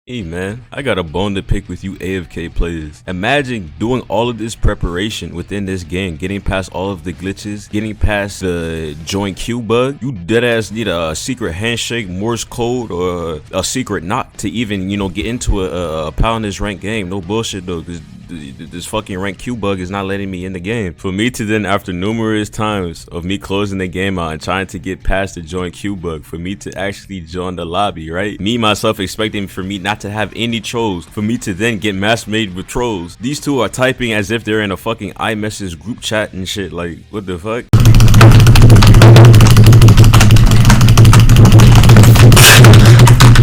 Hey man, I got a bone to pick with you AFK players. Imagine doing all of this preparation within this game, getting past all of the glitches, getting past the join queue bug. You deadass need a secret handshake, Morse code, or a secret knock to even, get into a Paladins ranked game. No bullshit though, because this fucking rank queue bug is not letting me in the game. For me to then, after numerous times of me closing the game out and trying to get past the join queue bug, for me to actually join the lobby, right? Me myself expecting for me not to have any trolls, for me to then get match made with trolls. These two are typing as if they're in a fucking iMessage group chat and shit. Like, what the fuck?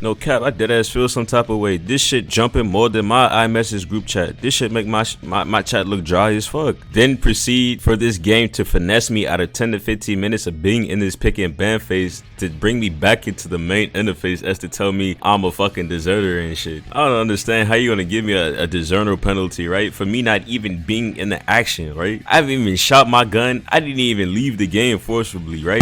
No cap, I deadass feel some type of way. This shit jumping more than my iMessage group chat. This shit make my chat look dry as fuck. Then proceed for this game to finesse me out of 10 to 15 minutes of being in this pick and ban phase to bring me back into the main interface as to tell me I'm a fucking deserter and shit. I don't understand how you gonna give me a deserter penalty, right? For me not even being in the action, right? I haven't even shot my gun. I didn't even leave the game forcibly, right?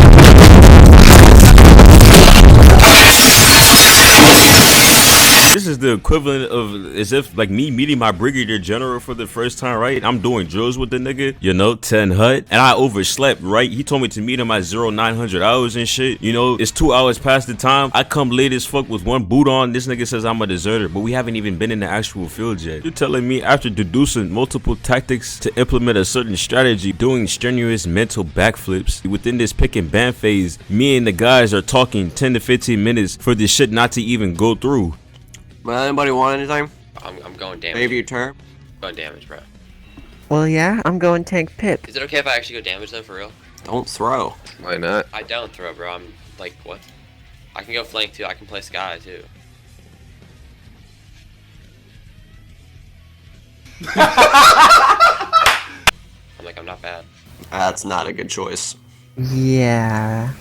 This is the equivalent of as if like me meeting my brigadier general for the first time, right? I'm doing drills with the nigga, 10 hut, and I overslept, right? He told me to meet him at 0900 hours and shit. It's 2 hours past the time. I come late as fuck with one boot on. This nigga says I'm a deserter, but we haven't even been in the actual field yet. You're telling me after deducing multiple tactics to implement a certain strategy, doing strenuous mental backflips within this pick and ban phase, me and the guys are talking 10 to 15 minutes for this shit not to even go through. Well, anybody want anything? I'm going damage. Maybe your turn. Going damage, bro. Well, yeah, I'm going tank pip. Is it okay if I actually go damage though, for real? Don't throw. Why not? I don't throw, bro. I'm like, what? I can go flank too. I can play Sky too. I'm not bad. That's not a good choice. Yeah.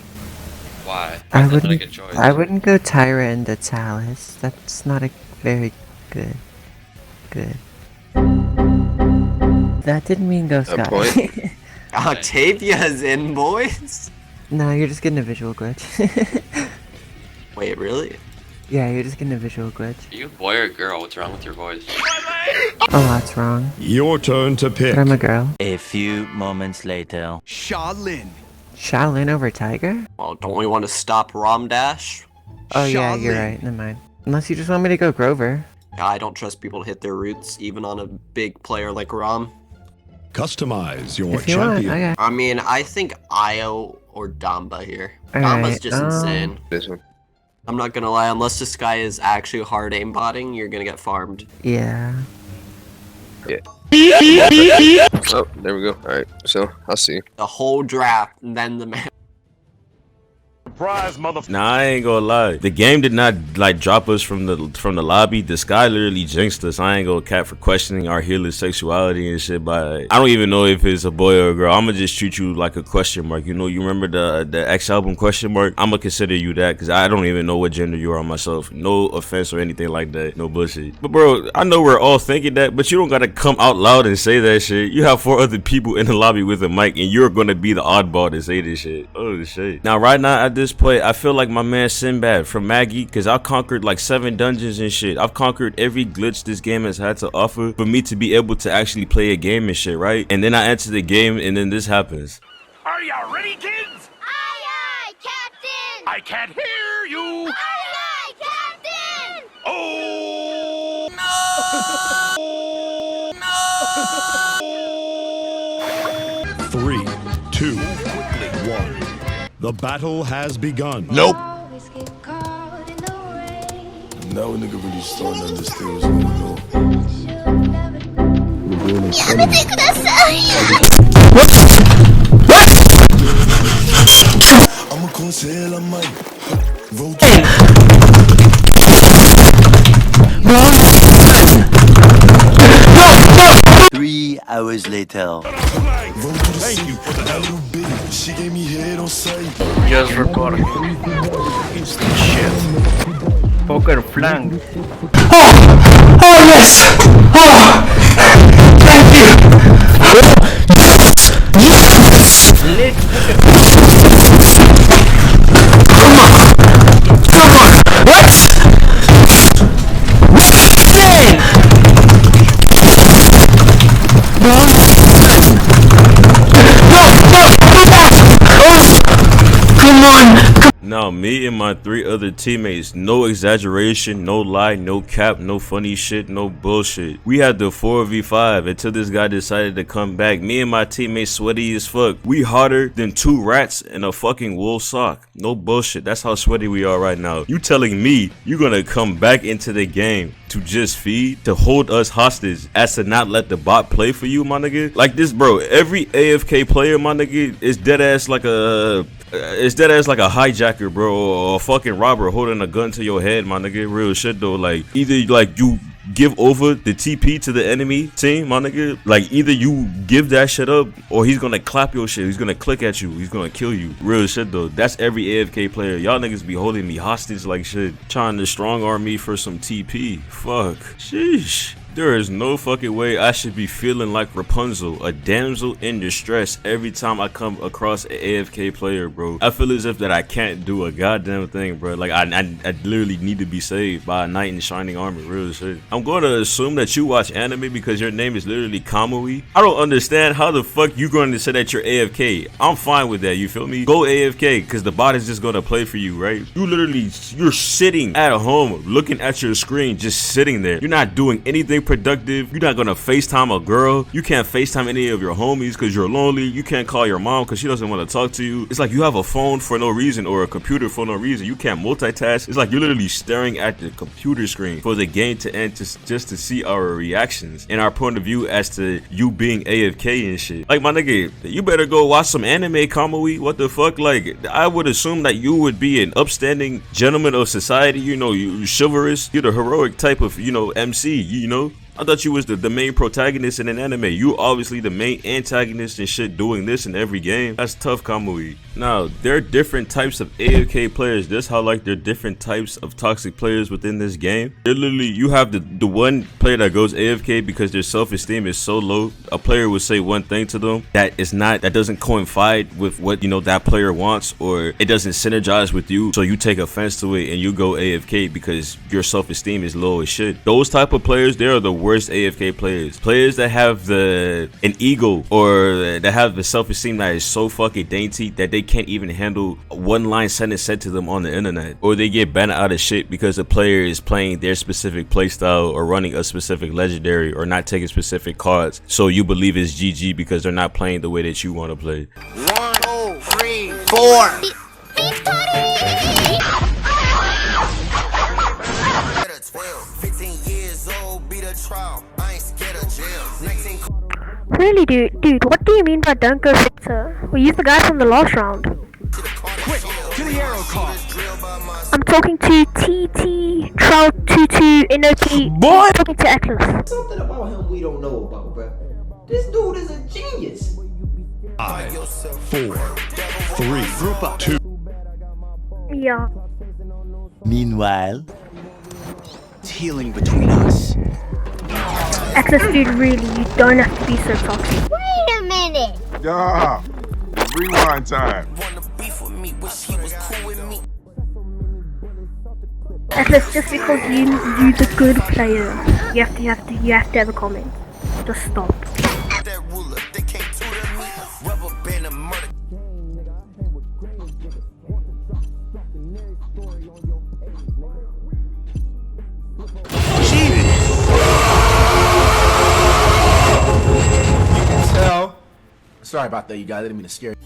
Why? I That's not a wouldn't. good choice. I wouldn't go Tyra into Talus. That's not a very good. That didn't mean go Sky. point. Octavia's in, boys. No, you're just getting a visual glitch. Wait, really? Yeah, you're just getting a visual glitch. Are you a boy or a girl? What's wrong with your voice? Oh, that's wrong. Your turn to pick. But I'm a girl. A few moments later. Sha Lin. Sha Lin over Tiger? Well, don't we want to stop Rom Dash? Oh yeah, Sha you're Lin. right. Never mind. Unless you just want me to go Grover. I don't trust people to hit their roots, even on a big player like Rom. Customize your If you want, champion. okay. I mean, I think Io or Damba here. Alright, Damba's just insane. This one. I'm not gonna lie, unless this guy is actually hard aimbotting, you're gonna get farmed. Yeah. Oh, there we go. Alright, so I'll see. The whole draft, and then the man. Nah, I ain't gonna lie. The game did not drop us from the lobby. The Sky literally jinxed us. I ain't gonna cap for questioning our healer's sexuality and shit. But I don't even know if it's a boy or a girl. I'ma just treat you like a question mark. You remember the X album question mark? I'ma consider you that because I don't even know what gender you are myself. No offense or anything like that. No bullshit. But bro, I know we're all thinking that, but you don't gotta come out loud and say that shit. You have 4 other people in the lobby with a mic, and you're gonna be the oddball to say this shit. Oh shit. Now right now at this point, I feel like my man Sinbad from Maggie, because I conquered like 7 dungeons and shit. I've conquered every glitch this game has had to offer for me to be able to actually play a game and shit, right? And then I enter the game and then this happens. Are ya ready, kids? Aye, aye, Captain! I can't hear you! Aye, aye, Captain! Oh! No! 3, 2, 1. The battle has begun. Nope. Now a nigga really starting to understand what's going on. We're doing this funny. I'm a conseil, I might vote. 3 hours later. Thank you for the help. She gave me head on sight. Just recording. Instant shit. Poker flank. Oh yes! Oh! Thank you! Lit. Come on! What? Now, me and my 3 other teammates, no exaggeration, no lie, no cap, no funny shit, no bullshit. We had the 4v5 until this guy decided to come back. Me and my teammates sweaty as fuck. We hotter than 2 rats in a fucking wool sock. No bullshit. That's how sweaty we are right now. You telling me you're gonna come back into the game to just feed, to hold us hostage, as to not let the bot play for you, my nigga? Like this, bro. Every AFK player, my nigga, is dead ass like a hijacker, bro, or a fucking robber holding a gun to your head, my nigga. Real shit though. Like either like you give over the TP to the enemy team, my nigga. Like either you give that shit up, or he's gonna clap your shit. He's gonna click at you. He's gonna kill you. Real shit though. That's every AFK player. Y'all niggas be holding me hostage like shit, trying to strong arm me for some TP. Fuck. Sheesh. There is no fucking way I should be feeling like Rapunzel, a damsel in distress, every time I come across an AFK player, bro. I feel as if that I can't do a goddamn thing, bro. Like I literally need to be saved by a knight in shining armor. Real shit. I'm going to assume that you watch anime because your name is literally Kamui. I don't understand how the fuck you going to say that you're AFK. I'm fine with that, you feel me? Go AFK because the bot is just going to play for you, right? You're sitting at home looking at your screen, just sitting there. You're not doing anything productive. You're not gonna FaceTime a girl. You can't FaceTime any of your homies because you're lonely. You can't call your mom because she doesn't want to talk to you. It's like you have a phone for no reason or a computer for no reason. You can't multitask. It's like you're literally staring at the computer screen for the game to end, just to see our reactions and our point of view as to you being AFK and shit. Like, my nigga, you better go watch some anime, Kamui. What the fuck? Like, I would assume that you would be an upstanding gentleman of society, you know, you chivalrous. You're the heroic type of, you know, MC, you know. I thought you was the main protagonist in an anime. You obviously the main antagonist and shit doing this in every game. That's tough, Kamui. Now, there are different types of AFK players. That's how, like, there are different types of toxic players within this game. They're literally, you have the one player that goes AFK because their self-esteem is so low. A player will say one thing to them that doesn't coincide with what, you know, that player wants, or it doesn't synergize with you. So you take offense to it and you go AFK because your self-esteem is low as shit. Those type of players, they are the worst AFK players. Players that have an ego, or that have the self-esteem that is so fucking dainty that they can't even handle one line sentence said to them on the internet, or they get banned out of shit because the player is playing their specific playstyle or running a specific legendary or not taking specific cards, so you believe it's GG because they're not playing the way that you want to play. 1, 2, 3, 4. Really, dude, what do you mean by don't go fixer? We used the guy from the last round. Quick, to the arrow car. I'm talking to TT, Trout, Tutu, Inoki. Boy! I'm talking to Atlas. Something about him we don't know about, bro. This dude is a genius. 5, 4, 3, 2. Yeah. Meanwhile, It's healing between us. Atlas, dude, really, you don't have to be so toxic. Wait a minute. Yeah. Rewind time. Atlas, just because you're the good player, you have to have a comment. Just stop. Sorry about that, you guys. I didn't mean to scare you.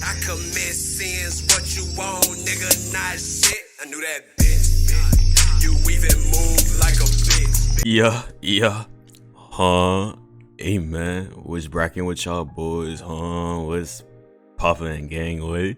I commit sins, what you want, nigga, not shit. I knew that bitch. You even move like a bitch. Yeah. Huh? Hey, man. What's bracking with y'all boys? Huh? What's poppin' and gangway?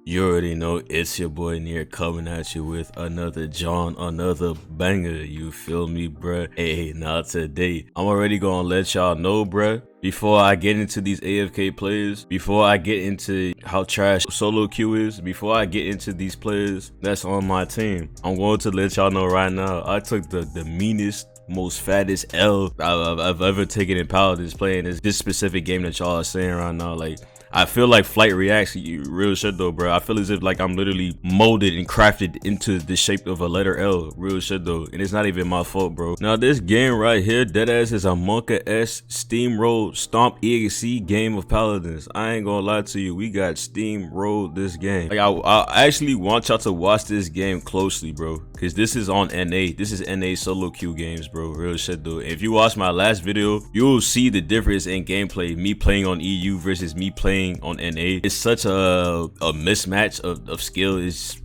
You already know it's your boy Neir coming at you with another another banger, you feel me, bruh? Hey, now today, I'm already gonna let y'all know, bruh, before I get into these AFK players, before I get into how trash solo queue is, before I get into these players that's on my team, I'm going to let y'all know right now, I took the meanest, most fattest L I've ever taken in Paladins playing this specific game that y'all are saying right now. Like, I feel like Flight reacts, real shit though, bro. I feel as if like I'm literally molded and crafted into the shape of a letter L, real shit though, and it's not even my fault, bro. Now this game right here, deadass, is a Monka-S steamroll stomp EXE game of Paladins. I ain't gonna lie to you, we got steamrolled this game. Like I actually want y'all to watch this game closely, bro, because this is on NA. This is NA solo queue games, bro. Real shit though. If you watch my last video, you'll see the difference in gameplay. Me playing on EU versus me playing on NA. It's such a mismatch of skill. It's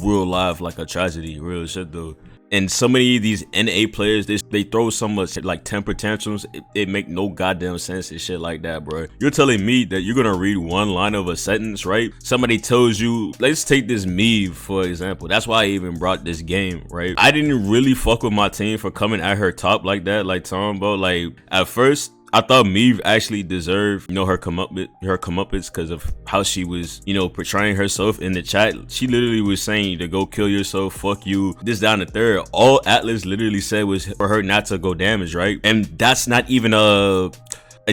real life like a tragedy. Real shit though. And so many of these NA players, they throw so much like temper tantrums, it make no goddamn sense and shit like that, bro. You're telling me that you're gonna read one line of a sentence, right? Somebody tells you, let's take this Meave for example. That's why I even brought this game, right? I didn't really fuck with my team for coming at her top like that, like Tom, bro. Like at first, I thought Meave actually deserved, you know, her comeuppance because of how she was, you know, portraying herself in the chat. She literally was saying to go kill yourself, fuck you, this, down, the third. All Atlas literally said was for her not to go damage, right? And that's not even a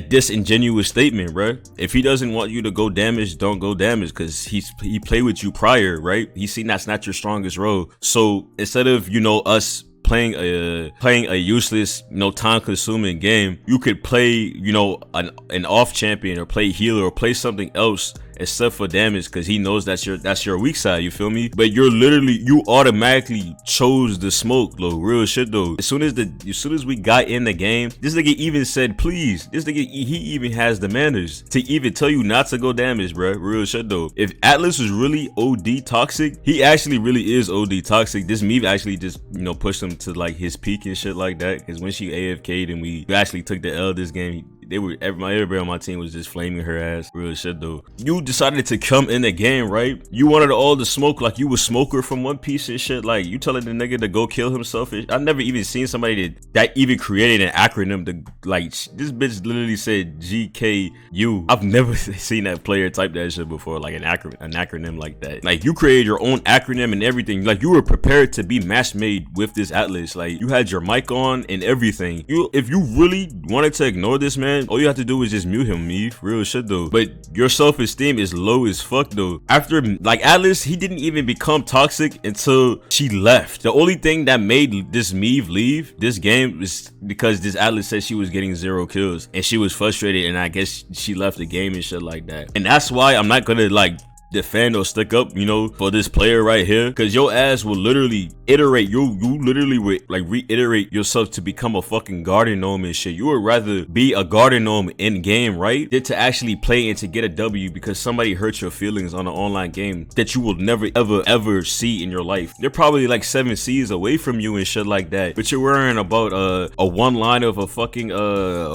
disingenuous statement, bro. If he doesn't want you to go damage, don't go damage, because he played with you prior, right? He's seen that's not your strongest role. So instead of, you know, us playing a useless, you know, time-consuming game, you could play, you know, an off champion or play healer or play something else except for damage, because he knows that's your weak side, you feel me? But you automatically chose the smoke, though. Real shit though. As soon as we got in the game, this nigga even said please. This nigga, he even has the manners to even tell you not to go damage, bro. Real shit though. If Atlas was really OD toxic, he actually really is OD toxic. This Meave actually just, you know, pushed him to like his peak and shit like that, because when she AFK'd and we actually took the L this game, everybody on my team was just flaming her ass. Real shit though. You decided to come in the game, right? You wanted all the smoke, like you was Smoker from One Piece and shit. Like you telling the nigga to go kill himself. I never even seen somebody that even created an acronym to, like, this bitch literally said GKU. I've never seen that player type that shit before, like an acronym like that. Like you created your own acronym and everything. Like you were prepared to be match made with this Atlas. Like you had your mic on and everything. If you really wanted to ignore this man, all you have to do is just mute him, Meave. Real shit though. But your self-esteem is low as fuck though. After, like, Atlas, he didn't even become toxic until she left. The only thing that made this Meave leave this game is because this Atlas said she was getting 0 kills and she was frustrated, and I guess she left the game and shit like that. And that's why I'm not gonna like defend or stick up, you know, for this player right here, because your ass will literally iterate, you literally would like reiterate yourself to become a fucking garden gnome and shit. You would rather be a garden gnome in game, right, than to actually play and to get a W because somebody hurt your feelings on an online game that you will never ever see in your life. They're probably like 7 C's away from you and shit like that, but you're worrying about a one line of a fucking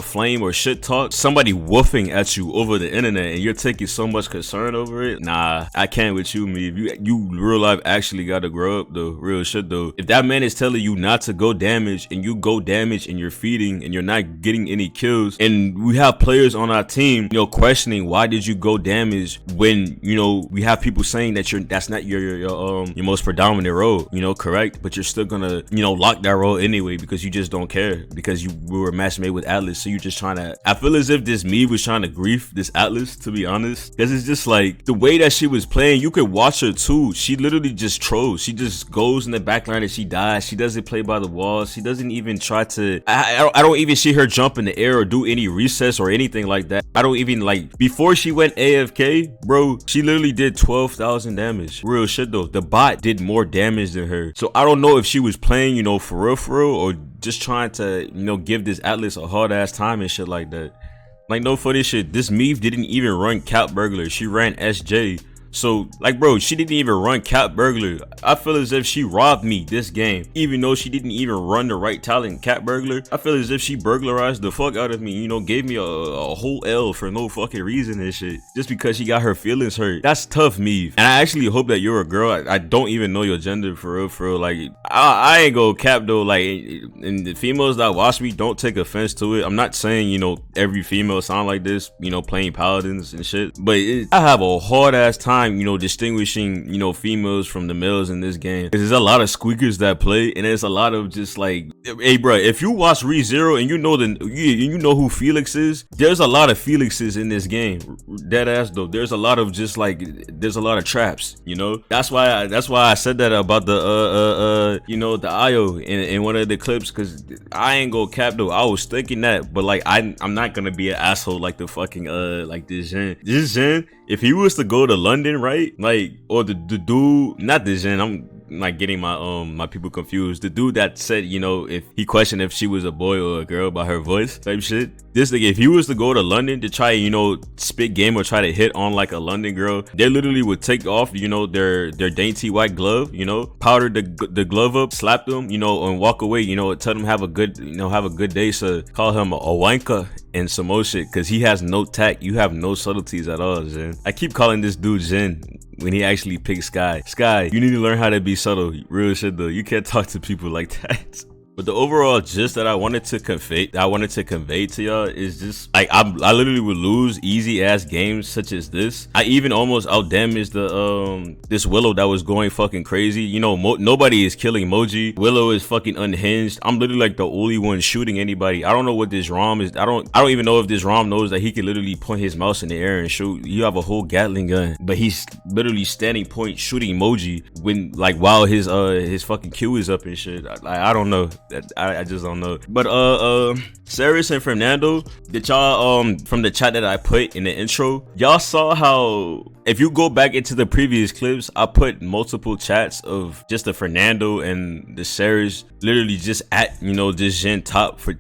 flame or shit talk, somebody woofing at you over the internet, and you're taking so much concern over it. Nah, I can't with you, Meave. You real life actually gotta grow up though. Real shit though. If that man is telling you not to go damage and you go damage and you're feeding and you're not getting any kills, and we have players on our team, you know, questioning why did you go damage when, you know, we have people saying that that's not your most predominant role, you know, correct? But you're still gonna, you know, lock that role anyway because you just don't care, because we were match made with Atlas. So you're just trying to, I feel as if this Meave was trying to grief this Atlas, to be honest, because it's just like the way that she was playing, you could watch her too. She literally just trolls. She just goes in the backline and she dies. She doesn't play by the walls. She doesn't even try to, I don't even see her jump in the air or do any recess or anything like that. I don't even, like, before she went AFK, bro, she literally did 12,000 damage. Real shit though. The bot did more damage than her. So I don't know if she was playing, you know, for real, or just trying to, you know, give this Atlas a hard ass time and shit like that. Like, no funny shit. This Meave didn't even run Cap Burglar. She ran SJ. So, like, bro, she didn't even run Cap Burglar. I feel as if she robbed me this game, even though she didn't even run the right talent Cap Burglar. I feel as if she burglarized the fuck out of me, you know, gave me a whole L for no fucking reason and shit, just because she got her feelings hurt. That's tough, Meave. And I actually hope that you're a girl. I don't even know your gender for real. Like, I ain't go cap though. Like, and the females that watch me, don't take offense to it. I'm not saying, you know, every female sound like this, you know, playing Paladins and shit, but I have a hard ass time time, distinguishing, females from the males in this game. There's a lot of squeakers that play, and there's a lot of just like, hey, bro, if you watch ReZero and you know who Felix is, there's a lot of Felixes in this game. Dead ass though. There's a lot of just like, there's a lot of traps. That's why I said that about the the IO in one of the clips, because I ain't go cap though. I was thinking that, but like I'm not gonna be an asshole like the fucking like this Zen. If he was to go to London, right? Like, or the dude, not the Zen, I'm like getting my people confused. The dude that said, if he questioned if she was a boy or a girl by her voice type shit. This nigga, if he was to go to London to try, spit game or try to hit on like a London girl, they literally would take off, their dainty white glove, powder the glove up, slap them, and walk away, tell them have a good day. So call him a wanker and some more shit, because he has no tact. You have no subtleties at all, Zen. I keep calling this dude Zen when he actually picks Sky. Sky, you need to learn how to be subtle. Real shit though. You can't talk to people like that. But the overall gist that I wanted to convey to y'all is just like I literally would lose easy ass games such as this. I even almost outdamaged the this Willow that was going fucking crazy. Nobody is killing Moji. Willow is fucking unhinged. I'm literally like the only one shooting anybody. I don't know what this ROM is. I don't even know if this ROM knows that he can literally point his mouse in the air and shoot. You have a whole Gatling gun, but he's literally standing point shooting Moji when while his fucking Q is up and shit. I don't know. I just don't know. But Saris and Fernando, did y'all from the chat that I put in the intro, y'all saw how if you go back into the previous clips, I put multiple chats of just the Fernando and the Saris literally just at this Gen top for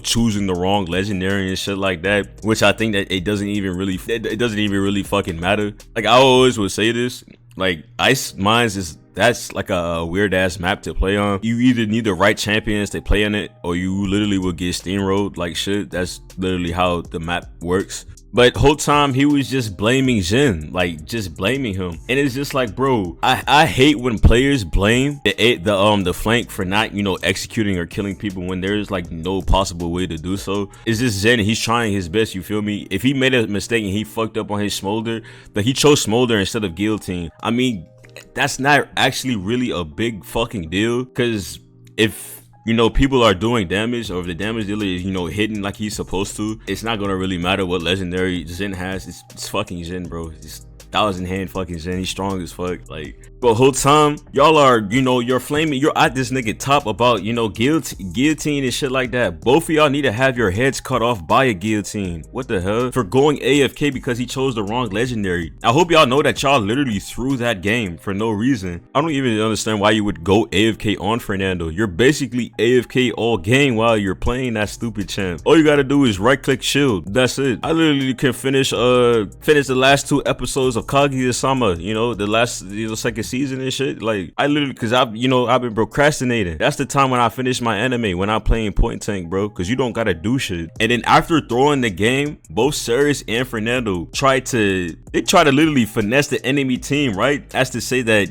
choosing the wrong legendary and shit like that, which I think that it doesn't even really fucking matter. Like, I always would say this, like, Ice Mines that's like a weird ass map to play on. You either need the right champions to play on it, or you literally will get steamrolled like shit. That's literally how the map works. But whole time he was just blaming Jin, like just blaming him, and it's just like, bro, I hate when players blame the flank for not executing or killing people when there's like no possible way to do so. It's just Zen, he's trying his best, you feel me? If he made a mistake and he fucked up on his smolder, but he chose smolder instead of guillotine, I mean, that's not actually really a big fucking deal, because if people are doing damage, or if the damage dealer is hitting like he's supposed to, it's not gonna really matter what legendary Zen has. It's fucking Zen, bro. It's 1,000 hand fucking Zen. He's strong as fuck. Like, but whole time y'all are you're flaming, you're at this nigga top about guillotine and shit like that. Both of y'all need to have your heads cut off by a guillotine. What the hell? For going AFK because he chose the wrong legendary. I hope y'all know that y'all literally threw that game for no reason. I don't even understand why you would go AFK on Fernando. You're basically AFK all game while you're playing that stupid champ. All you gotta do is right click shield. That's it. I literally can finish the last 2 episodes of Kaguya-sama, the last second season and shit. Like, I literally, because I've been procrastinating. That's the time when I finish my anime, when I'm playing point tank, bro, because you don't gotta do shit. And then after throwing the game, both Saris and Fernando try to literally finesse the enemy team, right? That's to say that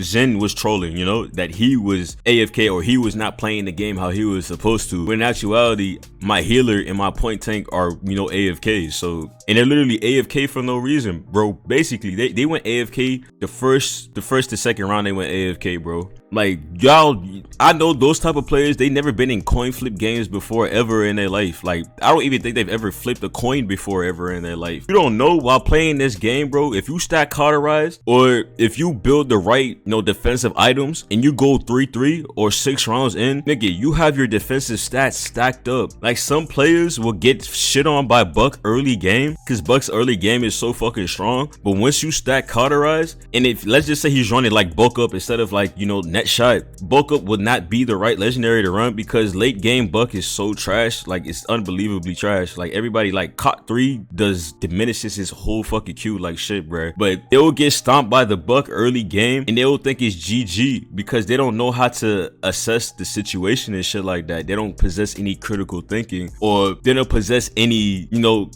Zen was trolling, that he was AFK, or he was not playing the game how he was supposed to, when in actuality my healer and my point tank are AFK. So, and they're literally AFK for no reason, bro. Basically they went AFK the first to second round. They went AFK, bro. Like, y'all, I know those type of players, they never been in coin flip games before ever in their life. Like, I don't even think they've ever flipped a coin before ever in their life. You don't know while playing this game, bro, if you stack cauterize, or if you build the right defensive items and you go 3-3 or 6 rounds in, nigga, you have your defensive stats stacked up. Like, some players will get shit on by Buck early game because Buck's early game is so fucking strong, but once you stack cauterize, and if let's just say he's running like bulk up instead of like net shot, bulk up would not be the right legendary to run, because late game Buck is so trash. Like, it's unbelievably trash. Like, everybody, like, caught 3 diminishes his whole fucking Q like shit, bruh. But they will get stomped by the Buck early game and they will think it's GG because they don't know how to assess the situation and shit like that. They don't possess any critical thinking, or they don't possess any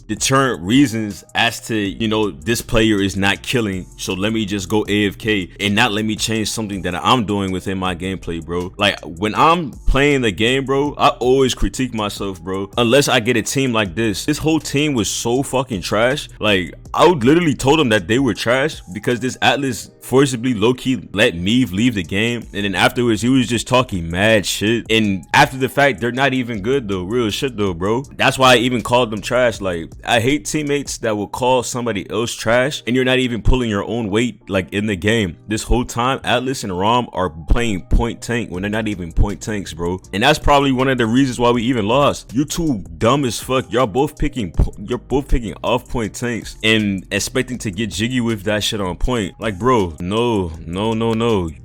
deterrent reasons as to this player is not killing, so let me just go AFK and not let me change something that I'm doing within my gameplay, bro. Like, when I'm playing the game, bro, I always critique myself, bro, unless I get a team like this. This whole team was so fucking trash. Like, I would literally told them that they were trash because this Atlas forcibly low-key let Meave leave the game, and then afterwards he was just talking mad shit. And after the fact, they're not even good though. Real shit though, bro. That's why I even called them trash. Like, I hate teammates that will call somebody else trash and you're not even pulling your own weight like in the game. This whole time Atlas and Rom are playing point tank when they're not even point tanks, bro. And that's probably one of the reasons why we even lost. You two dumb as fuck. You're both picking off point tanks and expecting to get jiggy with that shit on point. Like, bro, no.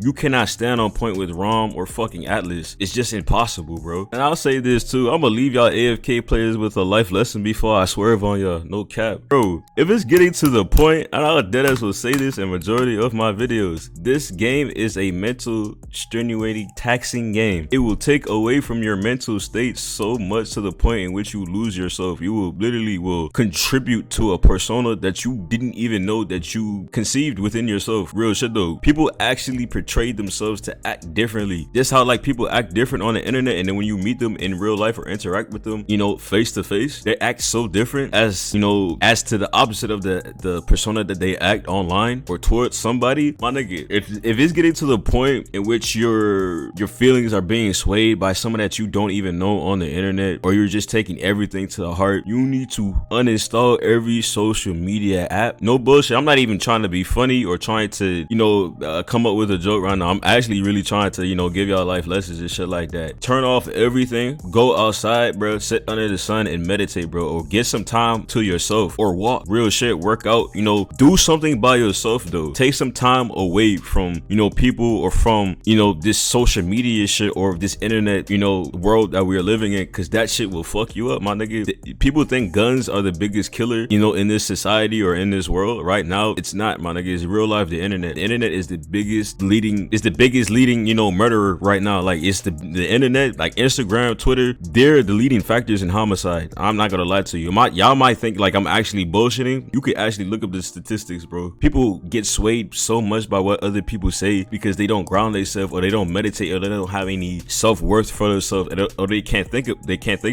You cannot stand on point with Rom or fucking Atlas. It's just impossible, bro. And I'll say this too. I'm gonna leave y'all AFK players with a life lesson before I swerve on y'all. No cap. Bro, if it's getting to the point, and I'll deadass will say this in majority of my videos, this game is a mental, strenuating, taxing game. It will take away from your mental state so much to the point in which you lose yourself. You will literally contribute to a persona that you didn't even know that you conceived within yourself. Real shit though. People actually portrayed themselves to act differently. Just how like people act different on the internet, and then when you meet them in real life or interact with them, you know, face to face, they act so different as, you know, as to the opposite of the persona that they act online or towards somebody. My nigga, if it's getting to the point in which your feelings are being swayed by someone that you don't even know on the internet, or you're just taking everything to the heart, you need to uninstall every social media app. No bullshit. I'm not even trying to be funny or trying to, you know, come up with a joke right now. I'm actually really trying to, you know, give y'all life lessons and shit like that. Turn off everything. Go outside, bro. Sit under the sun and meditate, bro. Or get some time to yourself, or walk. Real shit. Work out. You know, do something by yourself though. Take some time away from, you know, people or from, you know, this social media shit or this internet, you know, world that we are living in, because that shit will fuck you up, my nigga. People think guns are the biggest killer, you know, in this society or in this world. Right now, it's not, my nigga. It's real life. The internet is the biggest leading, you know, murderer right now. Like, it's the internet, like Instagram, Twitter, they're the leading factors in homicide. I'm not gonna lie to you. Y'all might think like I'm actually bullshitting. You could actually look up the statistics, bro. People get swayed so much by what other people say because they don't ground themselves, or they don't meditate, or they don't have any self-worth for themselves, or they can't think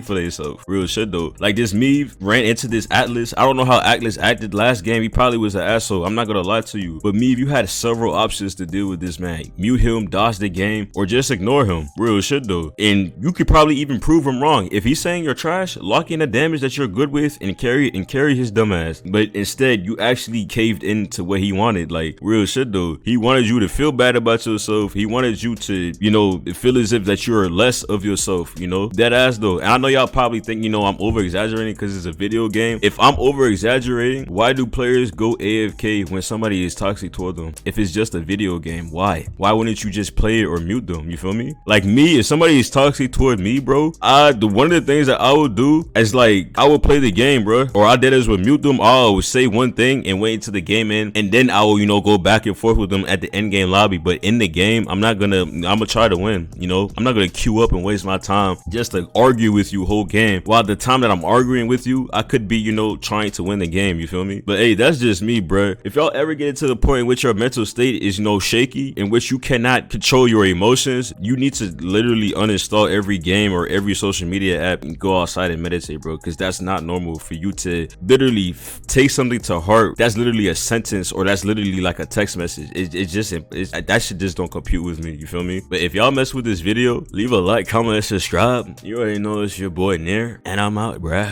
for themselves. Real shit though. Like, this Meave ran into this Atlas. I don't know how Atlas acted last game. He probably was an asshole. I'm not gonna lie to you. But Meave, you had several options to deal with this man. Mute him, dodge the game, or just ignore him. Real shit though. And you could probably even prove him wrong. If he's saying you're trash, lock in the damage that you're good with and carry his dumb ass. But instead, you actually caved into what he wanted. Like, real shit though. He wanted you to feel bad about yourself. He wanted you to, you know, feel as if that you're less of yourself, you know? Dead ass though. And I know y'all probably think, you know, I'm over exaggerating because it's a video game. If I'm over exaggerating, why do players go AFK when somebody is toxic toward them? If it's just a video game, why wouldn't you just play it or mute them? You feel me? Like me, if somebody is toxic toward me, bro, one of the things that I would do is, like, I would play the game, bro, or I did is would mute them. I would say one thing and wait until the game end, and then I will, you know, go back and forth with them at the end game lobby. But in the game, I'm gonna try to win, you know? I'm not gonna queue up and waste my time just to argue with you whole game, while the time that I'm arguing with you, I could be, you know, trying to win the game. You feel me? But hey, that's just me, bro. If y'all ever get to the point in which your mental state is, you know, shaky, in which you cannot control your emotions, you need to literally uninstall every game or every social media app and go outside and meditate, bro, because that's not normal for you to literally take something to heart. That's literally a sentence, or that's literally like a text message. That shit just don't compute with me. You feel me? But if y'all mess with this video, leave a like, comment, and subscribe. You already know it's your boy Neir, and I'm out, bruh.